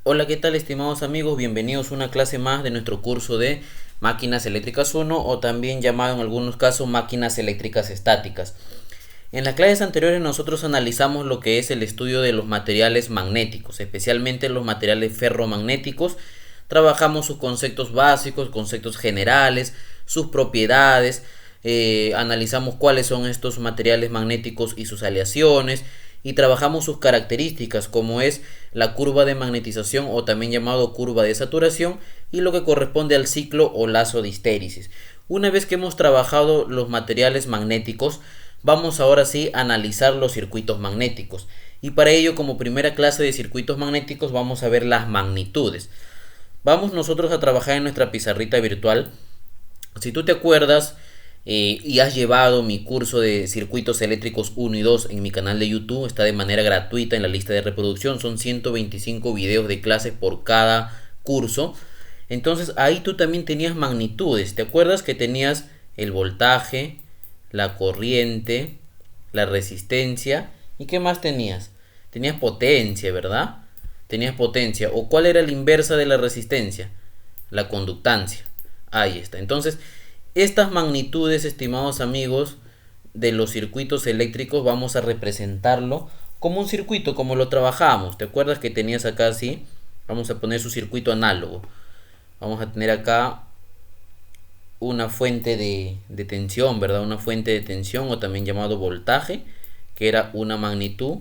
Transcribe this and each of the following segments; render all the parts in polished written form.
Hola, ¿qué tal, estimados amigos? Bienvenidos a una clase más de nuestro curso de máquinas eléctricas 1 o también llamado en algunos casos máquinas eléctricas estáticas. En las clases anteriores nosotros analizamos lo que es el estudio de los materiales magnéticos, especialmente los materiales ferromagnéticos. Trabajamos sus conceptos básicos, conceptos generales, sus propiedades, analizamos cuáles son estos materiales magnéticos y sus aleaciones, y trabajamos sus características, como es la curva de magnetización o también llamado curva de saturación, y lo que corresponde al ciclo o lazo de histéresis. Una vez que hemos trabajado los materiales magnéticos, vamos ahora sí a analizar los circuitos magnéticos. Y para ello, como primera clase de circuitos magnéticos, vamos a ver las magnitudes. Vamos nosotros a trabajar en nuestra pizarrita virtual. Si tú te acuerdas y has llevado mi curso de circuitos eléctricos 1 y 2 en mi canal de YouTube, está de manera gratuita en la lista de reproducción. Son 125 videos de clases por cada curso. Entonces ahí tú también tenías magnitudes. ¿Te acuerdas que tenías el voltaje, la corriente, la resistencia? ¿Y qué más tenías? Tenías potencia, ¿verdad? Tenías potencia. ¿O cuál era la inversa de la resistencia? La conductancia. Ahí está. Entonces, estas magnitudes, estimados amigos, de los circuitos eléctricos, vamos a representarlo como un circuito, como lo trabajamos. ¿Te acuerdas que tenías acá así? Vamos a poner su circuito análogo. Vamos a tener acá una fuente de tensión, ¿verdad? Una fuente de tensión o también llamado voltaje, que era una magnitud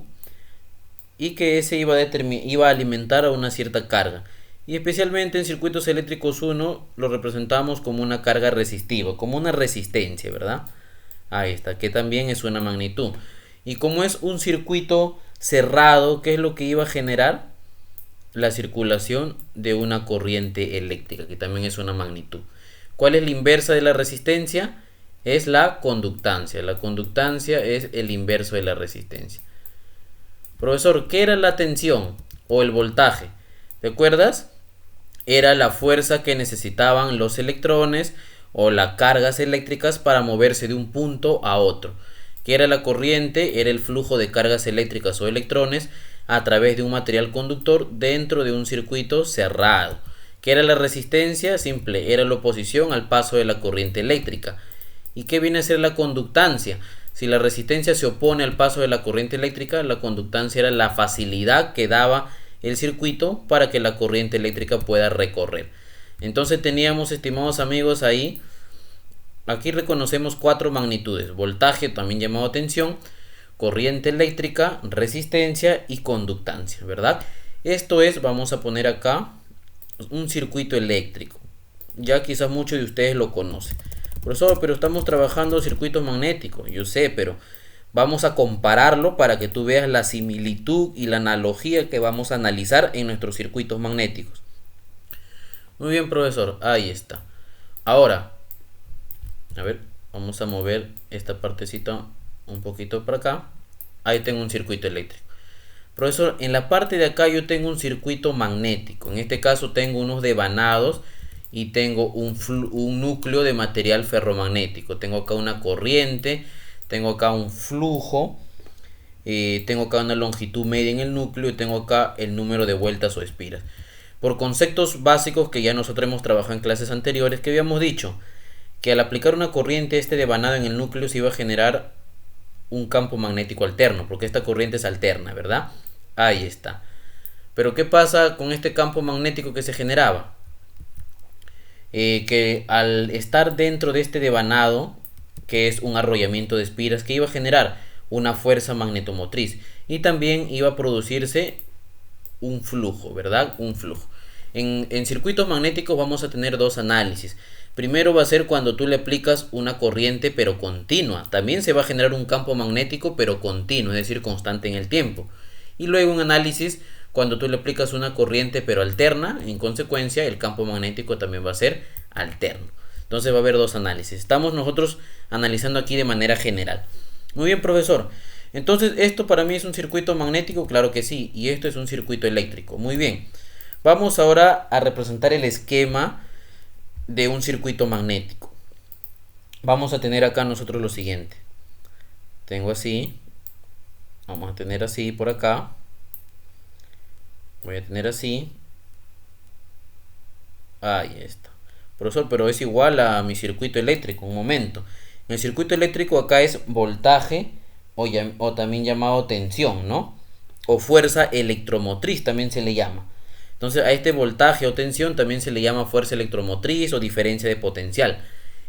y que ese iba a alimentar a una cierta carga. Y especialmente en circuitos eléctricos 1 lo representamos como una carga resistiva, como una resistencia, ¿verdad? Ahí está, que también es una magnitud. Y como es un circuito cerrado, ¿qué es lo que iba a generar? La circulación de una corriente eléctrica, que también es una magnitud. ¿Cuál es la inversa de la resistencia? Es la conductancia. La conductancia es el inverso de la resistencia. Profesor, ¿qué era la tensión o el voltaje? ¿Te acuerdas? Era la fuerza que necesitaban los electrones o las cargas eléctricas para moverse de un punto a otro. ¿Qué era la corriente? Era el flujo de cargas eléctricas o electrones a través de un material conductor dentro de un circuito cerrado. ¿Qué era la resistencia? Simple, era la oposición al paso de la corriente eléctrica. ¿Y qué viene a ser la conductancia? Si la resistencia se opone al paso de la corriente eléctrica, la conductancia era la facilidad que daba el circuito para que la corriente eléctrica pueda recorrer. Entonces teníamos, estimados amigos, ahí, aquí reconocemos cuatro magnitudes: voltaje, también llamado tensión, corriente eléctrica, resistencia y conductancia, ¿verdad? Esto es, vamos a poner acá un circuito eléctrico. Ya quizás muchos de ustedes lo conocen. Profesor, pero estamos trabajando circuitos magnéticos. Yo sé, pero vamos a compararlo para que tú veas la similitud y la analogía que vamos a analizar en nuestros circuitos magnéticos. Muy bien, profesor. Ahí está. Ahora, a ver, vamos a mover esta partecita un poquito para acá. Ahí tengo un circuito eléctrico. Profesor, en la parte de acá yo tengo un circuito magnético. En este caso tengo unos devanados y tengo un núcleo de material ferromagnético. Tengo acá una corriente, tengo acá un flujo, tengo acá una longitud media en el núcleo y tengo acá el número de vueltas o espiras. Por conceptos básicos que ya nosotros hemos trabajado en clases anteriores, que habíamos dicho que al aplicar una corriente devanado en el núcleo se iba a generar un campo magnético alterno, porque esta corriente es alterna, ¿verdad? Ahí está. Pero ¿qué pasa con este campo magnético que se generaba? Que al estar dentro de este devanado, que es un arrollamiento de espiras, que iba a generar una fuerza magnetomotriz y también iba a producirse un flujo, ¿verdad? Un flujo. En circuitos magnéticos vamos a tener dos análisis. Primero va a ser cuando tú le aplicas una corriente pero continua. También se va a generar un campo magnético pero continuo, es decir, constante en el tiempo. Y luego un análisis cuando tú le aplicas una corriente pero alterna. En consecuencia, el campo magnético también va a ser alterno. Entonces va a haber dos análisis. Estamos nosotros analizando aquí de manera general. Muy bien, profesor. Entonces, ¿esto para mí es un circuito magnético? Claro que sí. Y esto es un circuito eléctrico. Muy bien. Vamos ahora a representar el esquema de un circuito magnético. Vamos a tener acá nosotros lo siguiente. Tengo así. Vamos a tener así por acá. Voy a tener así. Ahí está. Profesor, pero es igual a mi circuito eléctrico. Un momento. En el circuito eléctrico acá es voltaje o también llamado tensión, ¿no? O fuerza electromotriz también se le llama. Entonces a este voltaje o tensión también se le llama fuerza electromotriz o diferencia de potencial.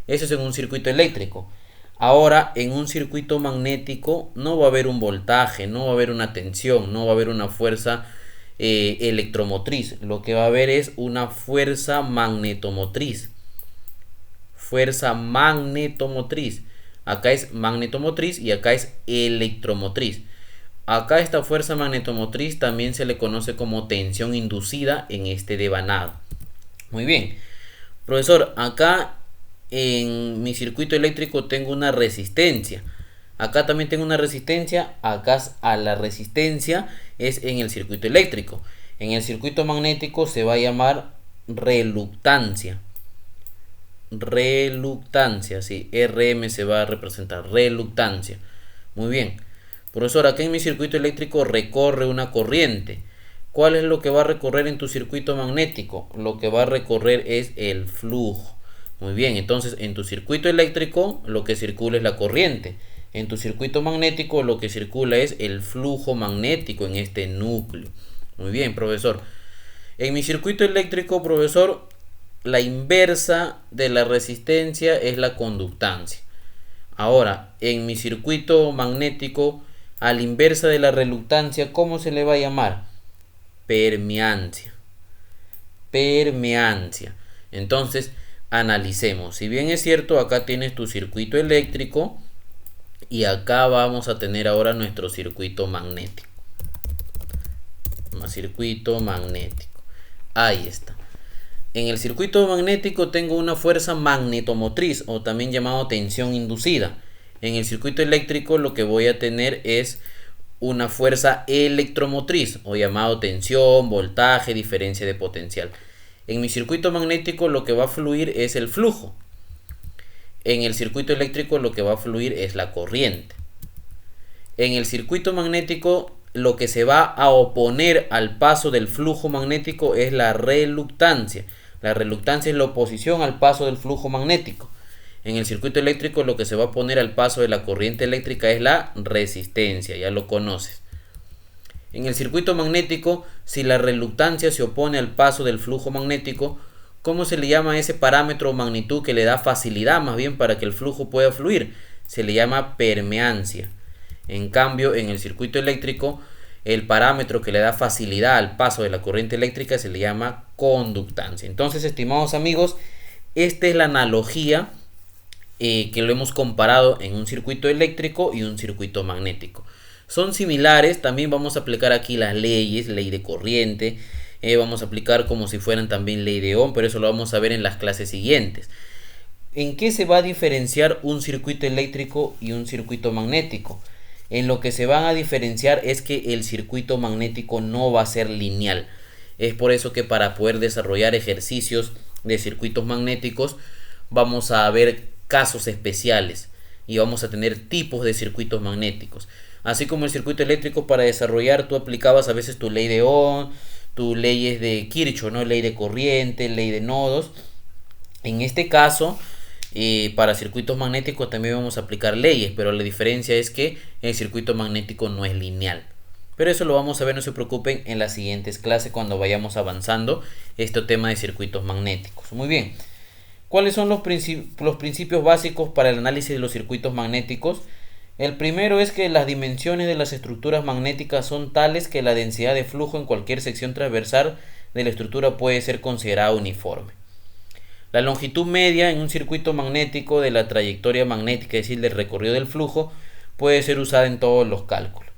Eso es en un circuito eléctrico. Ahora, en un circuito magnético no va a haber un voltaje, no va a haber una tensión, no va a haber una fuerza electromotriz. Lo que va a haber es una fuerza magnetomotriz. Fuerza magnetomotriz. Acá es magnetomotriz y acá es electromotriz. Acá esta fuerza magnetomotriz también se le conoce como tensión inducida en este devanado. Muy bien. Profesor, acá en mi circuito eléctrico tengo una resistencia. Acá también tengo una resistencia. Acá a la resistencia es en el circuito eléctrico. En el circuito magnético se va a llamar reluctancia. Reluctancia, sí, RM se va a representar, reluctancia. Muy bien. Profesor, acá en mi circuito eléctrico recorre una corriente. ¿Cuál es lo que va a recorrer en tu circuito magnético? Lo que va a recorrer es el flujo. Muy bien, entonces en tu circuito eléctrico lo que circula es la corriente. En tu circuito magnético lo que circula es el flujo magnético en este núcleo. Muy bien, profesor. En mi circuito eléctrico, profesor, la inversa de la resistencia es la conductancia. Ahora, en mi circuito magnético, a la inversa de la reluctancia, ¿cómo se le va a llamar? Permeancia. Permeancia. Entonces, analicemos. Si bien es cierto, acá tienes tu circuito eléctrico y acá vamos a tener ahora nuestro circuito magnético. Circuito magnético. Ahí está. En el circuito magnético tengo una fuerza magnetomotriz o también llamado tensión inducida. En el circuito eléctrico lo que voy a tener es una fuerza electromotriz o llamado tensión, voltaje, diferencia de potencial. En mi circuito magnético lo que va a fluir es el flujo. En el circuito eléctrico lo que va a fluir es la corriente. En el circuito magnético lo que se va a oponer al paso del flujo magnético es la reluctancia. La reluctancia es la oposición al paso del flujo magnético. En el circuito eléctrico lo que se va a oponer al paso de la corriente eléctrica es la resistencia, ya lo conoces. En el circuito magnético, si la reluctancia se opone al paso del flujo magnético, ¿cómo se le llama a ese parámetro o magnitud que le da facilidad más bien para que el flujo pueda fluir? Se le llama permeancia. En cambio, en el circuito eléctrico, el parámetro que le da facilidad al paso de la corriente eléctrica se le llama conductancia. Entonces, estimados amigos, esta es la analogía que lo hemos comparado en un circuito eléctrico y un circuito magnético. Son similares, también vamos a aplicar aquí las leyes, ley de corriente, vamos a aplicar como si fueran también ley de Ohm, pero eso lo vamos a ver en las clases siguientes. ¿En qué se va a diferenciar un circuito eléctrico y un circuito magnético? En lo que se van a diferenciar es que el circuito magnético no va a ser lineal. Es por eso que para poder desarrollar ejercicios de circuitos magnéticos vamos a ver casos especiales y vamos a tener tipos de circuitos magnéticos. Así como el circuito eléctrico, para desarrollar tú aplicabas a veces tu ley de Ohm, tus leyes de Kirchhoff, ¿no? Ley de corriente, ley de nodos. En este caso, para circuitos magnéticos también vamos a aplicar leyes, pero la diferencia es que el circuito magnético no es lineal. Pero eso lo vamos a ver, no se preocupen, en las siguientes clases cuando vayamos avanzando este tema de circuitos magnéticos. Muy bien. ¿Cuáles son los principios básicos para el análisis de los circuitos magnéticos? El primero es que las dimensiones de las estructuras magnéticas son tales que la densidad de flujo en cualquier sección transversal de la estructura puede ser considerada uniforme. La longitud media en un circuito magnético de la trayectoria magnética, es decir, del recorrido del flujo, puede ser usada en todos los cálculos.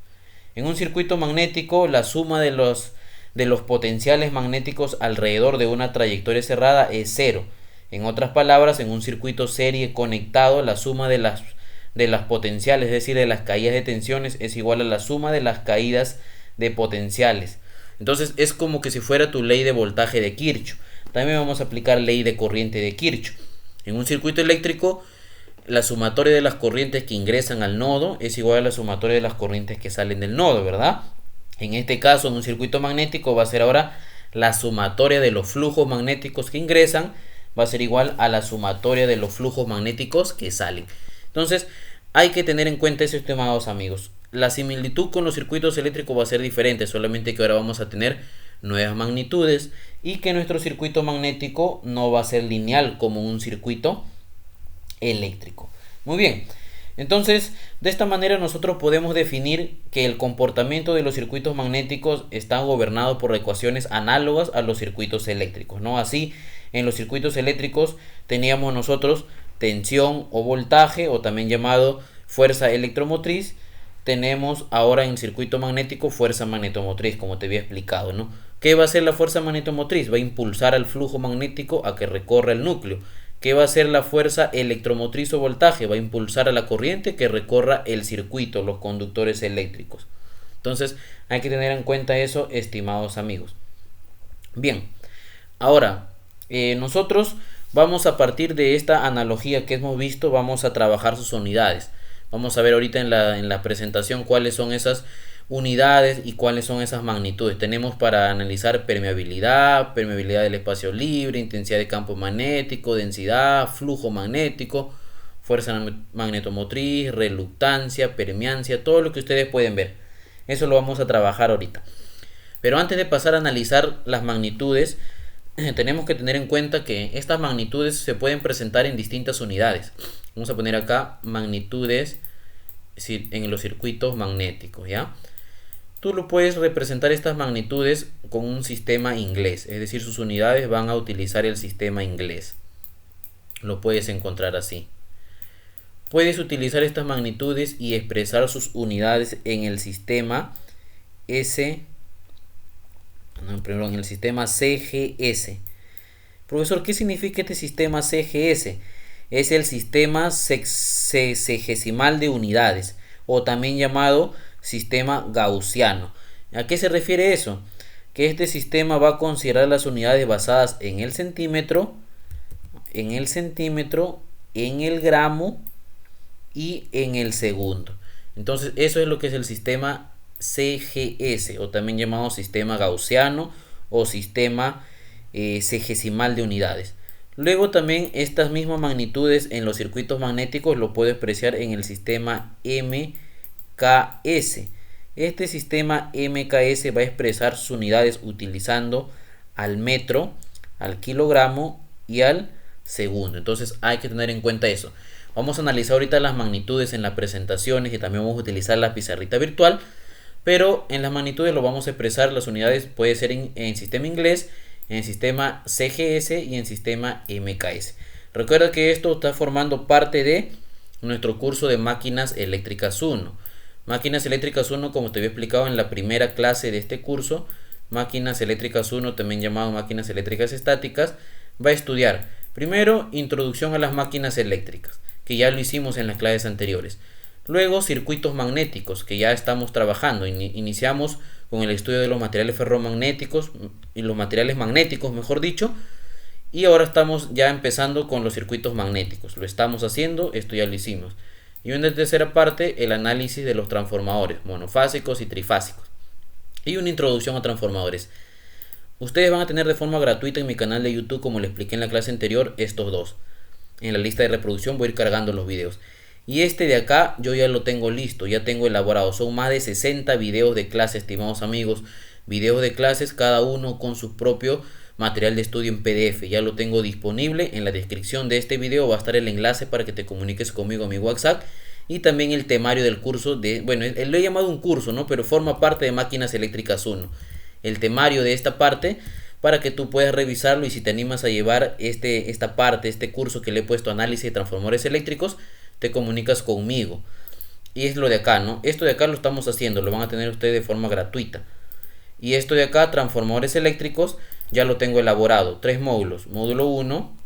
En un circuito magnético, la suma de los potenciales magnéticos alrededor de una trayectoria cerrada es cero. En otras palabras, en un circuito serie conectado, la suma de las potenciales, es decir, de las caídas de tensiones, es igual a la suma de las caídas de potenciales. Entonces es como que si fuera tu ley de voltaje de Kirchhoff. También vamos a aplicar ley de corriente de Kirchhoff. En un circuito eléctrico, la sumatoria de las corrientes que ingresan al nodo es igual a la sumatoria de las corrientes que salen del nodo, ¿verdad? En este caso, en un circuito magnético va a ser ahora la sumatoria de los flujos magnéticos que ingresan va a ser igual a la sumatoria de los flujos magnéticos que salen. Entonces hay que tener en cuenta eso, estimados amigos. La similitud con los circuitos eléctricos va a ser diferente, solamente que ahora vamos a tener nuevas magnitudes y que nuestro circuito magnético no va a ser lineal como un circuito eléctrico. Muy bien, entonces de esta manera nosotros podemos definir que el comportamiento de los circuitos magnéticos está gobernado por ecuaciones análogas a los circuitos eléctricos, ¿no? Así, en los circuitos eléctricos teníamos nosotros tensión o voltaje, o también llamado fuerza electromotriz. Tenemos ahora en el circuito magnético fuerza magnetomotriz, como te había explicado, ¿no? ¿Qué va a hacer la fuerza magnetomotriz? Va a impulsar al flujo magnético a que recorra el núcleo. ¿Qué va a hacer la fuerza electromotriz o voltaje? Va a impulsar a la corriente que recorra el circuito, los conductores eléctricos. Entonces hay que tener en cuenta eso, estimados amigos. Bien, ahora nosotros vamos a partir de esta analogía que hemos visto, vamos a trabajar sus unidades. Vamos a ver ahorita en la presentación cuáles son esas unidades y cuáles son esas magnitudes. Tenemos para analizar permeabilidad, permeabilidad del espacio libre, intensidad de campo magnético, densidad, flujo magnético, fuerza magnetomotriz, reluctancia, permeancia, todo lo que ustedes pueden ver. Eso lo vamos a trabajar ahorita. Pero antes de pasar a analizar las magnitudes, tenemos que tener en cuenta que estas magnitudes se pueden presentar en distintas unidades. Vamos a poner acá magnitudes en los circuitos magnéticos, ¿ya? Tú lo puedes representar estas magnitudes con un sistema inglés, es decir, sus unidades van a utilizar el sistema inglés. Lo puedes encontrar así. Puedes utilizar estas magnitudes y expresar sus unidades en el sistema en el sistema CGS. Profesor, ¿qué significa este sistema CGS? Es el sistema sexagesimal de unidades, o también llamado sistema gaussiano. ¿A qué se refiere eso? Que este sistema va a considerar las unidades basadas en el centímetro, en el gramo y en el segundo. Entonces eso es lo que es el sistema CGS, o también llamado sistema gaussiano o sistema sexagesimal de unidades. Luego también estas mismas magnitudes en los circuitos magnéticos lo puedo expresar en el sistema MKS. Este sistema MKS va a expresar sus unidades utilizando al metro, al kilogramo y al segundo. Entonces hay que tener en cuenta eso. Vamos a analizar ahorita las magnitudes en las presentaciones y también vamos a utilizar la pizarrita virtual. Pero en las magnitudes lo vamos a expresar, las unidades puede ser en sistema inglés, en sistema CGS y en sistema MKS. Recuerda que esto está formando parte de nuestro curso de Máquinas Eléctricas 1. Máquinas Eléctricas 1, como te había explicado en la primera clase de este curso, Máquinas Eléctricas 1, también llamado Máquinas Eléctricas Estáticas, va a estudiar primero Introducción a las máquinas eléctricas, que ya lo hicimos en las clases anteriores. Luego circuitos magnéticos, que ya estamos trabajando. Iniciamos con el estudio de los materiales ferromagnéticos y los materiales magnéticos, mejor dicho. Y ahora estamos ya empezando con los circuitos magnéticos. Lo estamos haciendo, esto ya lo hicimos. Y en la tercera parte, el análisis de los transformadores monofásicos y trifásicos. Y una introducción a transformadores. Ustedes van a tener de forma gratuita en mi canal de YouTube, como les expliqué en la clase anterior, estos dos. En la lista de reproducción voy a ir cargando los videos. Y este de acá yo ya lo tengo listo, ya tengo elaborado. Son más de 60 videos de clase, estimados amigos. Videos de clases, cada uno con su propio material de estudio en PDF. Ya lo tengo disponible. En la descripción de este video va a estar el enlace para que te comuniques conmigo a mi WhatsApp. Y también el temario del curso de... Bueno, lo he llamado un curso, ¿no? Pero forma parte de Máquinas Eléctricas 1. El temario de esta parte, para que tú puedas revisarlo. Y si te animas a llevar esta parte, este curso que le he puesto análisis de transformadores eléctricos, te comunicas conmigo. Y es lo de acá, ¿no? Esto de acá lo estamos haciendo, lo van a tener ustedes de forma gratuita. Y esto de acá, transformadores eléctricos, ya lo tengo elaborado. 3 módulos. Módulo 1,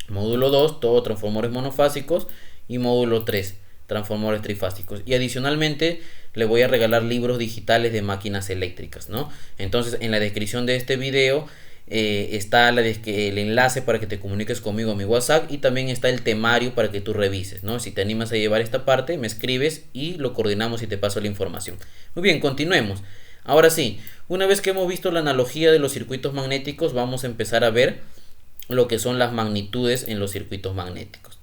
módulo 2, todo transformadores monofásicos. Y módulo 3, transformadores trifásicos. Y adicionalmente le voy a regalar libros digitales de máquinas eléctricas, ¿no? Entonces en la descripción de este video está el enlace para que te comuniques conmigo a mi WhatsApp, y también está el temario para que tú revises, ¿no? Si te animas a llevar esta parte, me escribes y lo coordinamos y te paso la información. Muy bien, continuemos. Ahora sí, una vez que hemos visto la analogía de los circuitos magnéticos, vamos a empezar a ver lo que son las magnitudes en los circuitos magnéticos.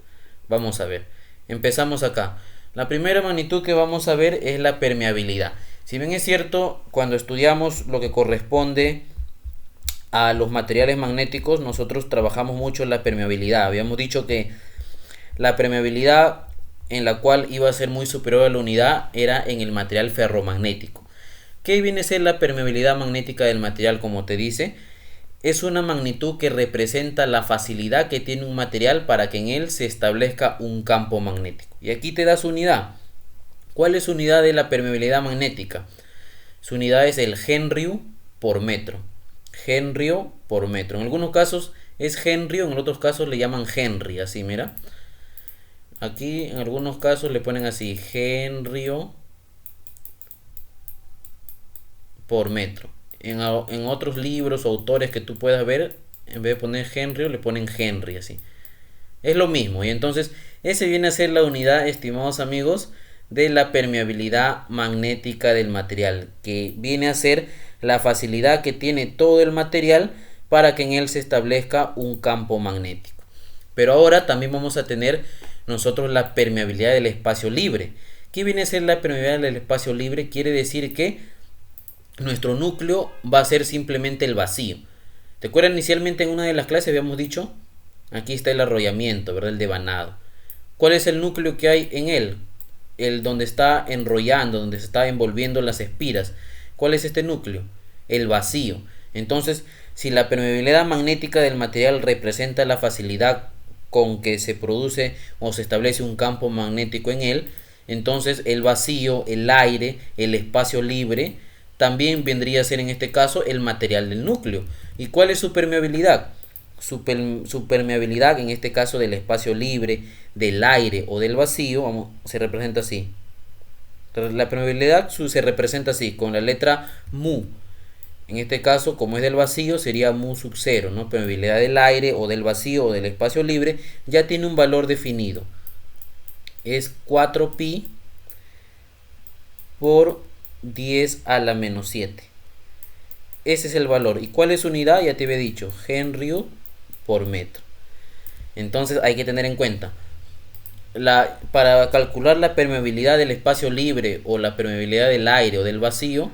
Vamos a ver, empezamos acá. La primera magnitud que vamos a ver es la permeabilidad. Si bien es cierto, cuando estudiamos lo que corresponde a los materiales magnéticos, nosotros trabajamos mucho en la permeabilidad. Habíamos dicho que la permeabilidad en la cual iba a ser muy superior a la unidad era en el material ferromagnético. ¿Qué viene a ser la permeabilidad magnética del material? Como te dice, es una magnitud que representa la facilidad que tiene un material para que en él se establezca un campo magnético. Y aquí te da su unidad. ¿Cuál es su unidad de la permeabilidad magnética? Su unidad es el Henry por metro. Henry por metro. En algunos casos es Henry, en otros casos le llaman Henry, así mira. Aquí en algunos casos le ponen así, Henry por metro. En otros libros o autores que tú puedas ver, en vez de poner Henry, le ponen Henry, así. Es lo mismo. Y entonces, ese viene a ser la unidad, estimados amigos, de la permeabilidad magnética del material, que viene a ser la facilidad que tiene todo el material para que en él se establezca un campo magnético. Pero ahora también vamos a tener nosotros la permeabilidad del espacio libre. ¿Qué viene a ser la permeabilidad del espacio libre? Quiere decir que nuestro núcleo va a ser simplemente el vacío. ¿Te acuerdas? Inicialmente en una de las clases habíamos dicho, aquí está el arrollamiento, ¿verdad? El devanado. ¿Cuál es el núcleo que hay en él? El donde está enrollando, donde se está envolviendo las espiras. ¿Cuál es este núcleo? El vacío. Entonces, si la permeabilidad magnética del material representa la facilidad con que se produce o se establece un campo magnético en él, entonces el vacío, el aire, el espacio libre también vendría a ser en este caso el material del núcleo. ¿Y cuál es su permeabilidad? Su permeabilidad en este caso del espacio libre, del aire o del vacío, se representa así. La permeabilidad se representa así, con la letra mu. En este caso, como es del vacío, sería mu sub 0, ¿no? Permeabilidad del aire o del vacío o del espacio libre ya tiene un valor definido. Es 4pi por 10 a la menos 7. Ese es el valor. ¿Y cuál es su unidad? Ya te había dicho, Henry por metro. Entonces hay que tener en cuenta, para calcular la permeabilidad del espacio libre o la permeabilidad del aire o del vacío,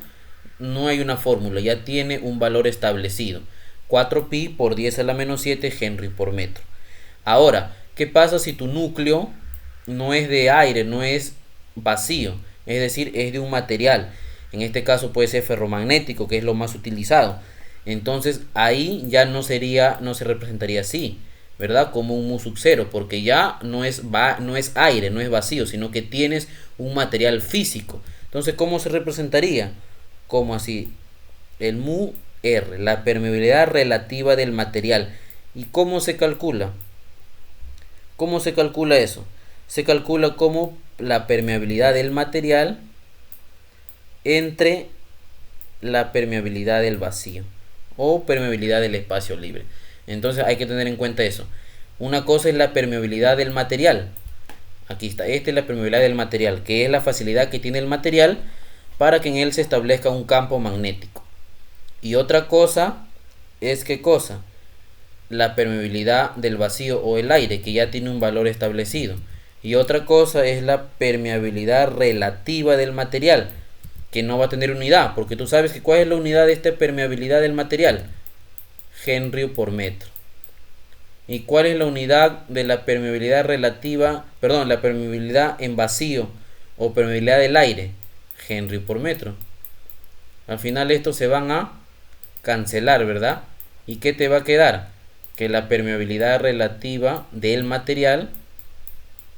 no hay una fórmula, ya tiene un valor establecido. 4pi por 10 a la menos 7 Henry por metro. Ahora, ¿qué pasa si tu núcleo no es de aire, no es vacío? Es decir, es de un material. En este caso puede ser ferromagnético, que es lo más utilizado. Entonces ahí ya no se representaría así, ¿verdad? Como un mu sub 0, porque ya no es aire, no es vacío, sino que tienes un material físico. Entonces, ¿cómo se representaría? Como así, el mu R, la permeabilidad relativa del material. ¿Y cómo se calcula? ¿Cómo se calcula eso? Se calcula como la permeabilidad del material entre la permeabilidad del vacío o permeabilidad del espacio libre. Entonces hay que tener en cuenta eso. Una cosa es la permeabilidad del material. Aquí está, esta es la permeabilidad del material, que es la facilidad que tiene el material para que en él se establezca un campo magnético. Y otra cosa es, ¿qué cosa? La permeabilidad del vacío o el aire, que ya tiene un valor establecido. Y otra cosa es la permeabilidad relativa del material, que no va a tener unidad, porque tú sabes que ¿cuál es la unidad de esta permeabilidad del material? Henry por metro. ¿Y cuál es la unidad de la permeabilidad relativa, perdón, la permeabilidad en vacío o permeabilidad del aire? Henry por metro. Al final estos se van a cancelar, ¿verdad? ¿Y qué te va a quedar? Que la permeabilidad relativa del material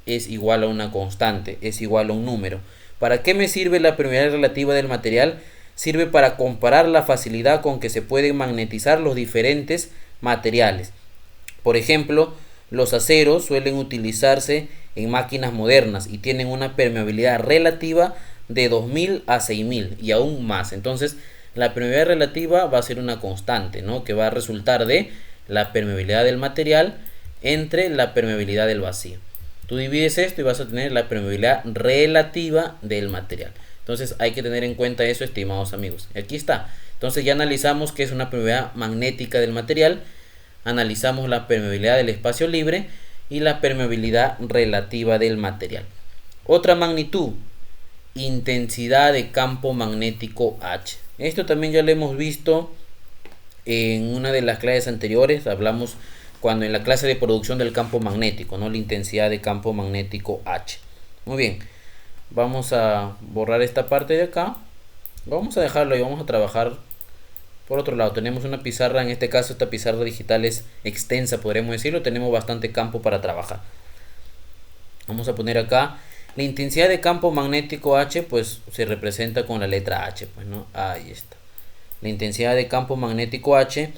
es igual a una constante, es igual a un número. ¿Para qué me sirve la permeabilidad relativa del material? Sirve para comparar la facilidad con que se pueden magnetizar los diferentes materiales. Por ejemplo, los aceros suelen utilizarse en máquinas modernas y tienen una permeabilidad relativa de 2000 a 6000 y aún más. Entonces, la permeabilidad relativa va a ser una constante, ¿no? Que va a resultar de la permeabilidad del material entre la permeabilidad del vacío. Tú divides esto y vas a tener la permeabilidad relativa del material. Entonces hay que tener en cuenta eso, estimados amigos. Aquí está. Entonces ya analizamos qué es una permeabilidad magnética del material, analizamos la permeabilidad del espacio libre y la permeabilidad relativa del material. Otra magnitud, intensidad de campo magnético H. Esto también ya lo hemos visto en una de las clases anteriores. Hablamos cuando en la clase de producción del campo magnético, ¿no? La intensidad de campo magnético H. Muy bien, vamos a borrar esta parte de acá, vamos a dejarlo y vamos a trabajar por otro lado. Tenemos una pizarra, en este caso esta pizarra digital es extensa, podríamos decirlo, tenemos bastante campo para trabajar. Vamos a poner acá la intensidad de campo magnético H, pues se representa con la letra H, pues, ¿no? Ahí está. La intensidad de campo magnético H,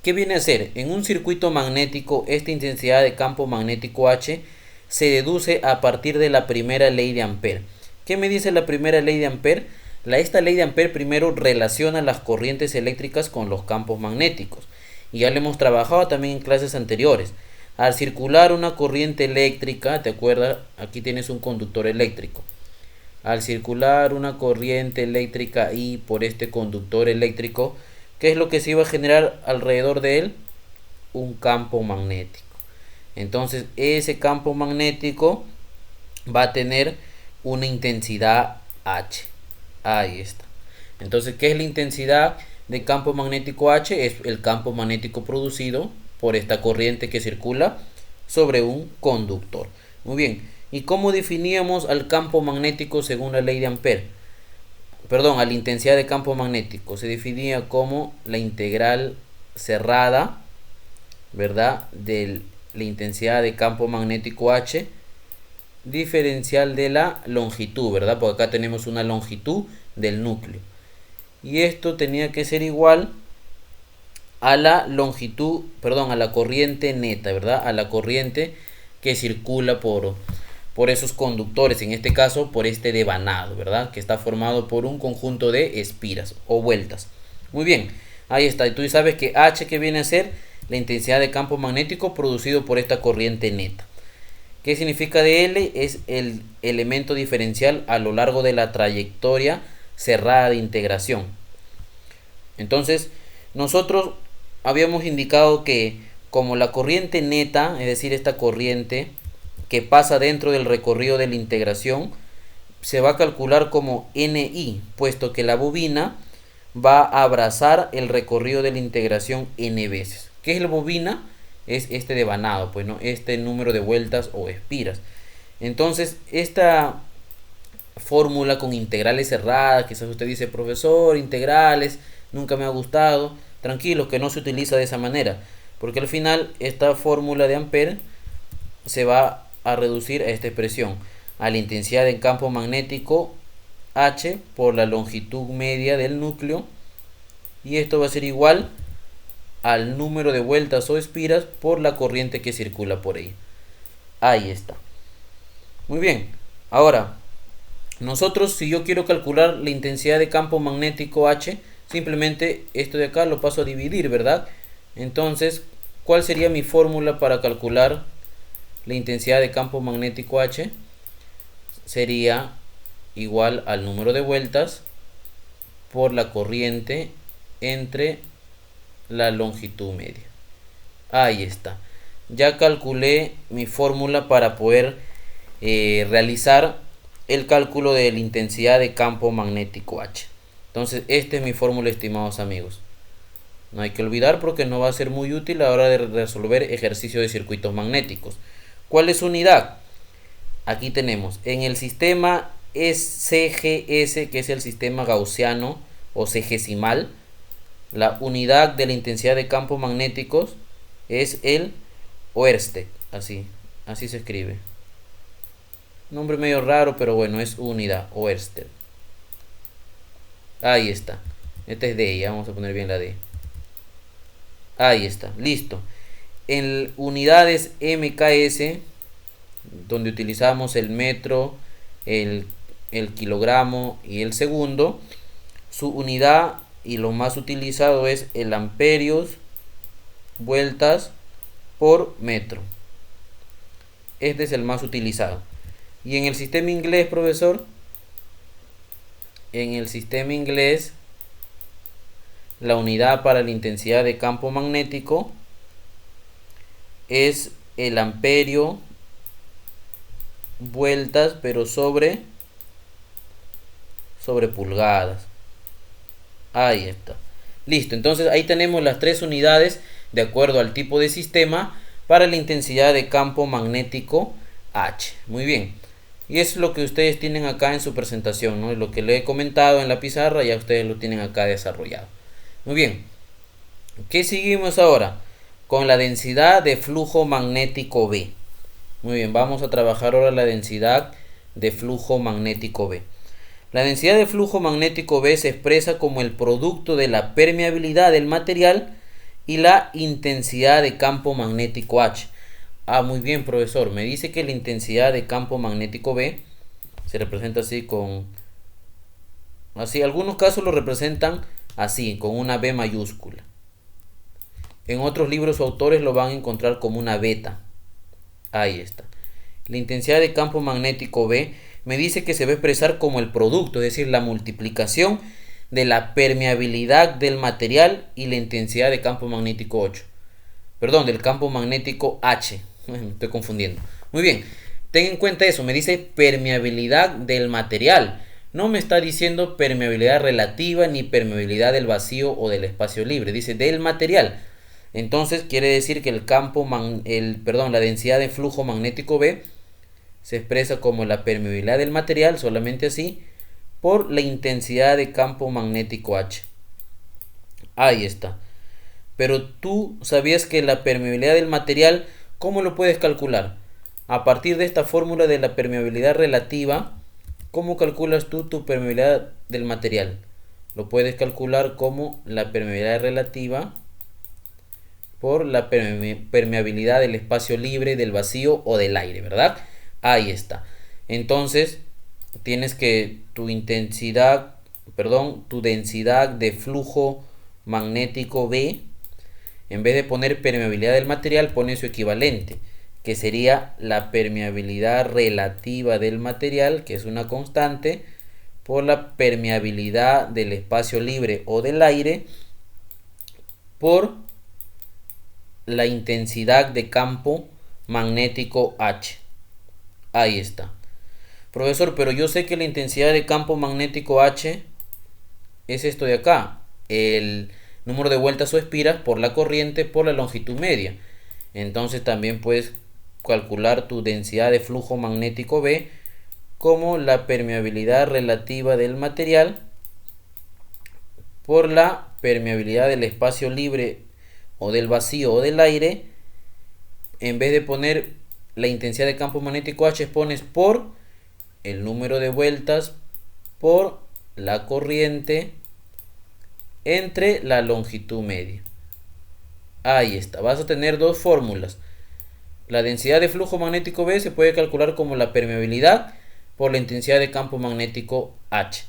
¿qué viene a ser? En un circuito magnético, esta intensidad de campo magnético H se deduce a partir de la primera ley de Ampère. ¿Qué me dice la primera ley de Ampère? Esta ley de Ampère primero relaciona las corrientes eléctricas con los campos magnéticos. Y ya lo hemos trabajado también en clases anteriores. Al circular una corriente eléctrica, ¿te acuerdas? Aquí tienes un conductor eléctrico. Al circular una corriente eléctrica y por este conductor eléctrico, ¿qué es lo que se iba a generar alrededor de él? Un campo magnético. Entonces ese campo magnético va a tener una intensidad H. Ahí está. Entonces, ¿qué es la intensidad de campo magnético H? Es el campo magnético producido por esta corriente que circula sobre un conductor. Muy bien. ¿Y cómo definíamos al campo magnético según la ley de Ampère? Perdón, a la intensidad de campo magnético. Se definía como la integral cerrada, ¿verdad? De la intensidad de campo magnético H diferencial de la longitud, ¿verdad? Porque acá tenemos una longitud del núcleo. Y esto tenía que ser igual a la longitud, perdón, a la corriente neta, ¿verdad? A la corriente que circula por esos conductores, en este caso por este devanado, ¿verdad? Que está formado por un conjunto de espiras o vueltas. Muy bien, ahí está. Y tú sabes que H, que viene a ser la intensidad de campo magnético producido por esta corriente neta. ¿Qué significa dl? Es el elemento diferencial a lo largo de la trayectoria cerrada de integración. Entonces, nosotros habíamos indicado que como la corriente neta, es decir, esta corriente que pasa dentro del recorrido de la integración, se va a calcular como NI, puesto que la bobina va a abrazar el recorrido de la integración N veces. ¿Qué es la bobina? Es este devanado, pues, ¿no? Este número de vueltas o espiras. Entonces, esta fórmula con integrales cerradas, quizás usted dice, profesor, integrales, nunca me ha gustado. Tranquilo, que no se utiliza de esa manera, porque al final esta fórmula de Ampère se va a reducir a esta expresión, a la intensidad del campo magnético H por la longitud media del núcleo, y esto va a ser igual al número de vueltas o espiras por la corriente que circula por ahí. Ahí está. Muy bien. Ahora, nosotros, si yo quiero calcular la intensidad de campo magnético H, simplemente esto de acá lo paso a dividir, ¿verdad? Entonces, ¿cuál sería mi fórmula para calcular la intensidad de campo magnético H? Sería igual al número de vueltas por la corriente entre la longitud media. Ahí está. Ya calculé mi fórmula para poder realizar el cálculo de la intensidad de campo magnético H. Entonces, esta es mi fórmula, estimados amigos. No hay que olvidar porque no va a ser muy útil a la hora de resolver ejercicios de circuitos magnéticos. ¿Cuál es su unidad? Aquí tenemos en el sistema CGS, que es el sistema gaussiano o CGesimal. La unidad de la intensidad de campos magnéticos es el Oersted, así se escribe. Nombre medio raro, pero bueno, es unidad, Oersted. Ahí está. Esta es D, ya vamos a poner bien la D. Ahí está, listo. En unidades MKS, donde utilizamos el metro, el kilogramo y el segundo, su unidad y lo más utilizado es el amperios vueltas por metro. Este es el más utilizado. Y en el sistema inglés, profesor, en el sistema inglés, la unidad para la intensidad de campo magnético es el amperio vueltas, pero sobre pulgadas. Ahí está. Listo, entonces ahí tenemos las tres unidades de acuerdo al tipo de sistema para la intensidad de campo magnético H. Muy bien. Y es lo que ustedes tienen acá en su presentación, ¿no? Lo que le he comentado en la pizarra, ya ustedes lo tienen acá desarrollado. Muy bien. ¿Qué seguimos ahora? Con la densidad de flujo magnético B. Muy bien, vamos a trabajar ahora la densidad de flujo magnético B. La densidad de flujo magnético B se expresa como el producto de la permeabilidad del material y la intensidad de campo magnético H. Ah, muy bien, profesor. Me dice que la intensidad de campo magnético B se representa así con... Así, algunos casos lo representan así, con una B mayúscula. En otros libros o autores lo van a encontrar como una beta. Ahí está. La intensidad de campo magnético B me dice que se va a expresar como el producto, es decir, la multiplicación de la permeabilidad del material y la intensidad de campo magnético 8. Perdón, del campo magnético H. Me estoy confundiendo. Muy bien, ten en cuenta eso, me dice permeabilidad del material. No me está diciendo permeabilidad relativa ni permeabilidad del vacío o del espacio libre, dice del material. Entonces quiere decir que la densidad de flujo magnético B se expresa como la permeabilidad del material, solamente así, por la intensidad de campo magnético H. Ahí está. Pero tú sabías que la permeabilidad del material, ¿cómo lo puedes calcular? A partir de esta fórmula de la permeabilidad relativa, ¿cómo calculas tú tu permeabilidad del material? Lo puedes calcular como la permeabilidad relativa por la permeabilidad del espacio libre, del vacío o del aire, ¿verdad? Ahí está. Entonces, tienes que tu densidad de flujo magnético B, en vez de poner permeabilidad del material, pone su equivalente, que sería la permeabilidad relativa del material, que es una constante, por la permeabilidad del espacio libre o del aire, por la intensidad de campo magnético H. Ahí está. Profesor, pero yo sé que la intensidad de campo magnético H es esto de acá. El número de vueltas o espiras por la corriente por la longitud media. Entonces también puedes calcular tu densidad de flujo magnético B como la permeabilidad relativa del material por la permeabilidad del espacio libre o del vacío o del aire. En vez de poner la intensidad de campo magnético H, pones por el número de vueltas por la corriente entre la longitud media. Ahí está. Vas a tener dos fórmulas. La densidad de flujo magnético B se puede calcular como la permeabilidad por la intensidad de campo magnético H.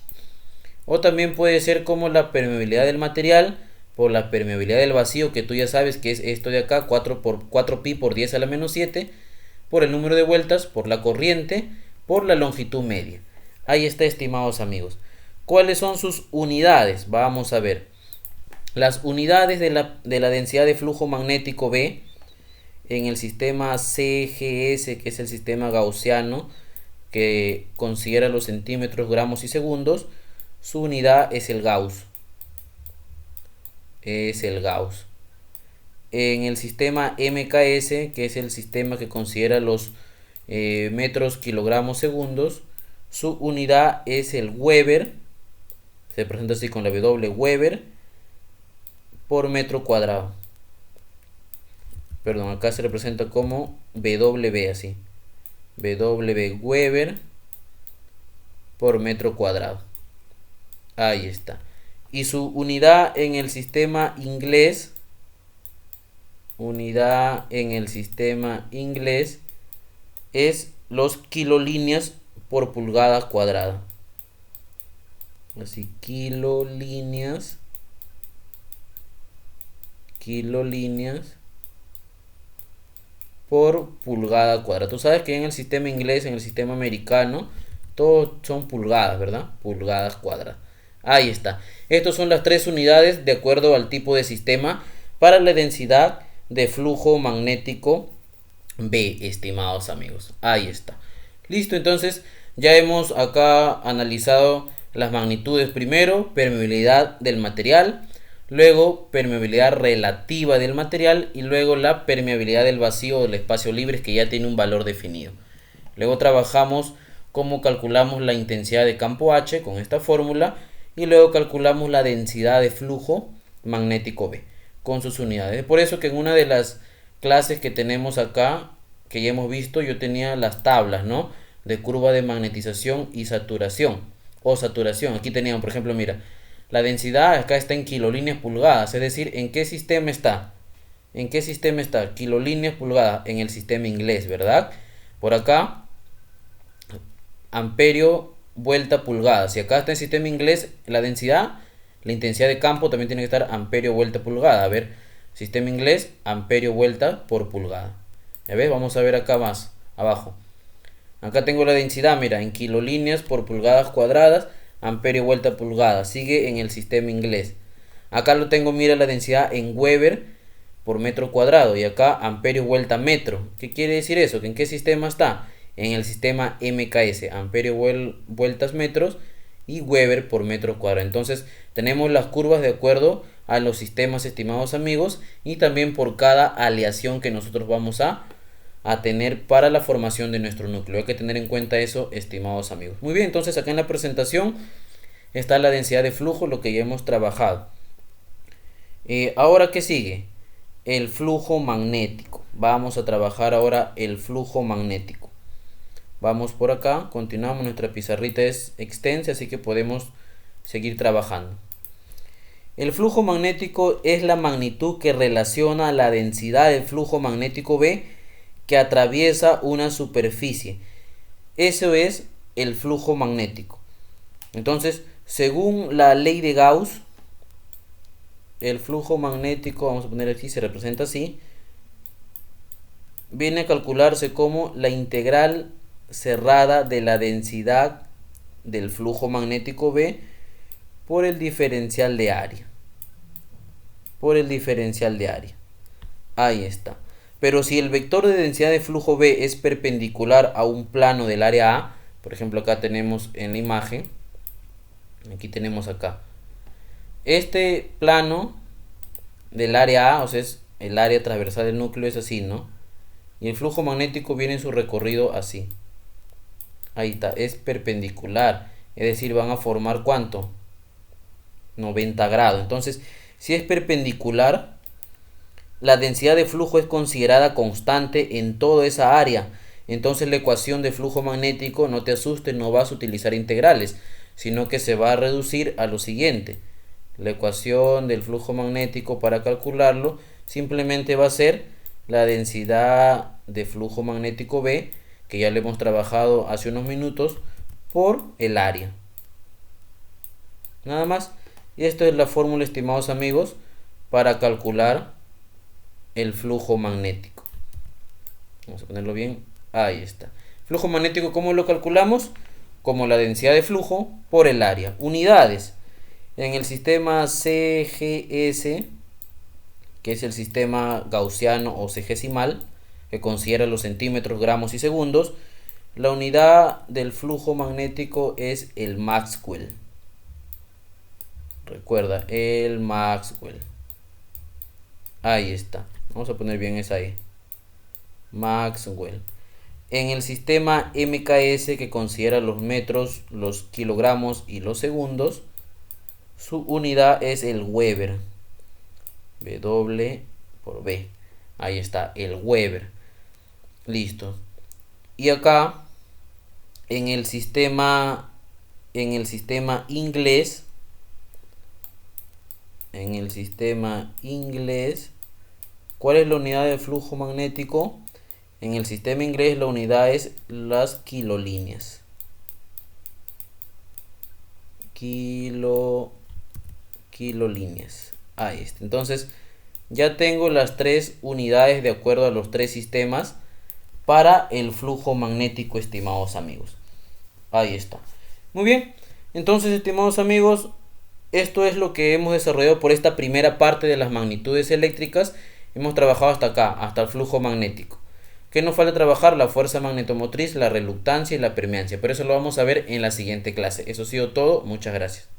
O también puede ser como la permeabilidad del material por la permeabilidad del vacío, que tú ya sabes que es esto de acá, 4pi por 10 a la menos 7, por el número de vueltas, por la corriente, por la longitud media. Ahí está, estimados amigos. ¿Cuáles son sus unidades? Vamos a ver. Las unidades de la densidad de flujo magnético B en el sistema CGS, que es el sistema gaussiano, que considera los centímetros, gramos y segundos, su unidad es el Gauss. En el sistema MKS, que es el sistema que considera los metros, kilogramos, segundos, su unidad es el Weber. Se presenta así con la W, Weber por metro cuadrado. Perdón, acá se representa como WB, así. W Weber por metro cuadrado. Ahí está. Y su unidad en el sistema inglés, es los kilolíneas por pulgada cuadrada. Así, kilolíneas por pulgada cuadrada. Tú sabes que en el sistema inglés, en el sistema americano, Todos son pulgadas, ¿verdad? Pulgadas cuadradas. Ahí está. Estas son las tres unidades de acuerdo al tipo de sistema para la densidad de flujo magnético B, estimados amigos. Ahí está. Listo, entonces ya hemos acá analizado las magnitudes primero, permeabilidad del material, luego permeabilidad relativa del material y luego la permeabilidad del vacío o del espacio libre que ya tiene un valor definido. Luego trabajamos cómo calculamos la intensidad de campo H con esta fórmula y luego calculamos la densidad de flujo magnético B con sus unidades. Es por eso que en una de las clases que tenemos acá, que ya hemos visto, yo tenía las tablas, ¿no? De curva de magnetización y saturación o saturación. Aquí teníamos, por ejemplo, mira, la densidad acá está en kilolíneas pulgadas, es decir, ¿en qué sistema está? ¿En qué sistema está? Kilolíneas pulgadas, en el sistema inglés, ¿verdad? Por acá, amperio vuelta pulgada. Si acá está en sistema inglés, la densidad, la intensidad de campo también tiene que estar amperio vuelta pulgada. A ver, sistema inglés, amperio vuelta por pulgada. Ya ves, vamos a ver acá más abajo. Acá tengo la densidad, mira, en kilolíneas por pulgadas cuadradas, amperio vuelta pulgada. Sigue en el sistema inglés. Acá lo tengo, mira, la densidad en Weber por metro cuadrado. Y acá amperio vuelta metro. ¿Qué quiere decir eso? ¿Que en qué sistema está? En el sistema MKS, amperio vueltas metros y Weber por metro cuadrado. Entonces tenemos las curvas de acuerdo a los sistemas, estimados amigos, y también por cada aleación que nosotros vamos a tener para la formación de nuestro núcleo. Hay que tener en cuenta eso, estimados amigos. Muy bien, entonces acá en la presentación está la densidad de flujo, lo que ya hemos trabajado. Ahora, ¿qué sigue? El flujo magnético. Vamos a trabajar ahora el flujo magnético. Vamos por acá, continuamos, nuestra pizarrita es extensa, así que podemos seguir trabajando. El flujo magnético es la magnitud que relaciona la densidad del flujo magnético B que atraviesa una superficie. Eso es el flujo magnético. Entonces, según la ley de Gauss, el flujo magnético, vamos a poner aquí, se representa así, viene a calcularse como la integral cerrada de la densidad del flujo magnético B por el diferencial de área. Por el diferencial de área. Ahí está. Pero si el vector de densidad de flujo B es perpendicular a un plano del área A, por ejemplo acá tenemos en la imagen, aquí tenemos acá, este plano del área A, o sea, es el área transversal del núcleo, es así, ¿no? Y el flujo magnético viene en su recorrido así. Ahí está, es perpendicular, es decir, van a formar ¿cuánto? 90 grados. Entonces, si es perpendicular, la densidad de flujo es considerada constante en toda esa área. Entonces la ecuación de flujo magnético, no te asustes, no vas a utilizar integrales, sino que se va a reducir a lo siguiente. La ecuación del flujo magnético, para calcularlo, simplemente va a ser la densidad de flujo magnético B, que ya lo hemos trabajado hace unos minutos, por el área. Nada más. Y esto es la fórmula, estimados amigos, para calcular el flujo magnético. Vamos a ponerlo bien. Ahí está. Flujo magnético, ¿cómo lo calculamos? Como la densidad de flujo por el área. Unidades. En el sistema CGS, que es el sistema gaussiano o segesimal, que considera los centímetros, gramos y segundos, la unidad del flujo magnético es el Maxwell. Recuerda, el Maxwell. Ahí está. Vamos a poner bien esa ahí. Maxwell. En el sistema MKS, que considera los metros, los kilogramos y los segundos, su unidad es el Weber. W por B. Ahí está, el Weber. Listo. Y acá, en el sistema inglés, ¿cuál es la unidad de flujo magnético? En el sistema inglés la unidad es las kilolíneas. Kilolíneas. Ahí está. Entonces ya tengo las tres unidades de acuerdo a los tres sistemas para el flujo magnético, estimados amigos. Ahí está. Muy bien. Entonces, estimados amigos, esto es lo que hemos desarrollado por esta primera parte de las magnitudes eléctricas. Hemos trabajado hasta acá, hasta el flujo magnético. ¿Qué nos falta trabajar? La fuerza magnetomotriz, la reluctancia y la permeancia. Pero eso lo vamos a ver en la siguiente clase. Eso ha sido todo. Muchas gracias.